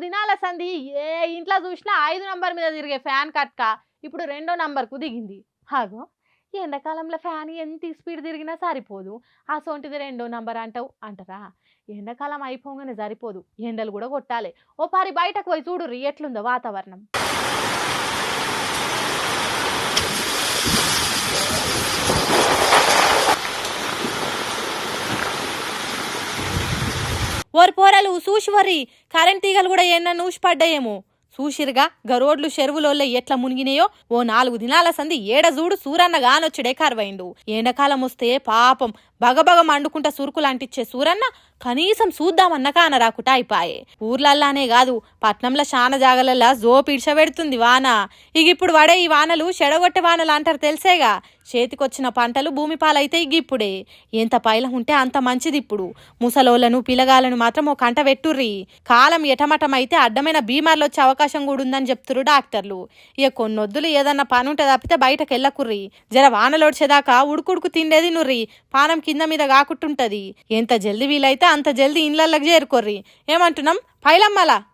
దినాల సంధి ఏ ఇంట్లో చూసినా 5 నంబర్ మీద తిరిగే ఫ్యాన్ కట్క ఇప్పుడు 2వ నంబర్కు దిగింది. హాగో ఎండాకాలంలో ఫ్యాన్ ఎంత స్పీడ్ తిరిగినా సరిపోదు, ఆ సొంటిది 2వ నంబర్ అంటావు అంటారా? ఎండాకాలం అయిపోగానే సరిపోదు, ఎండలు కూడా కొట్టాలి. ఓ పారి బయటకు పోయి చూడుర్రి ఎట్లుందో వాతావరణం. ఓరి పోరాలు చూసివర్రి, కరెంట్ తీగలు కూడా ఏమన్నా ఊసిపడ్డాయేమో. చూసిరుగా గరోడ్లు చెరువులోళ్ళ ఎట్లా మునిగినాయో. ఓ 4 దినాల సంది ఏడ చూడు సూరన్న గానొచ్చుడే కరువైండు. ఎండాకాలం వస్తే పాపం బగబగ మండుకుంటా సురుకులు అంటించే సూరన్న కనీసం చూద్దామన్న కానరాకుట అయిపాయే. ఊర్లల్లానే కాదు పట్నంలో శాన జాగలల్లా జోపిడ్చబెడుతుంది వాన. ఇప్పుడు పడే ఈ వానలు చెడగొట్టే వానలు అంటారు తెలిసేగా. చేతికొచ్చిన పంటలు భూమి పాలైతే ఇప్పుడే. ఎంత పైల ఉంటే అంత మంచిది. ఇప్పుడు ముసలోళ్లను పిలగాలను మాత్రం ఓ కంట వెట్టుర్రి. కాలం ఎటమటమైతే అడ్డమైన బీమార్లు వచ్చే అవకాశం కూడా ఉందని చెప్తురు డాక్టర్లు. ఇక కొన్నొద్దులు ఏదన్నా పని ఉంటే తప్పితే బయటకు వెళ్ళకుర్రి. జర వానలోడ్చేదాకా ఉడుకుడుకు తిండేది నుర్రి, పానం కింద మీద కాకుట్టుంటది. ఎంత జల్దీ వీలైతే అంత జల్దీ ఇండ్లకి చేరుకోర్రి. ఏమంటున్నాం పైలమ్మలా?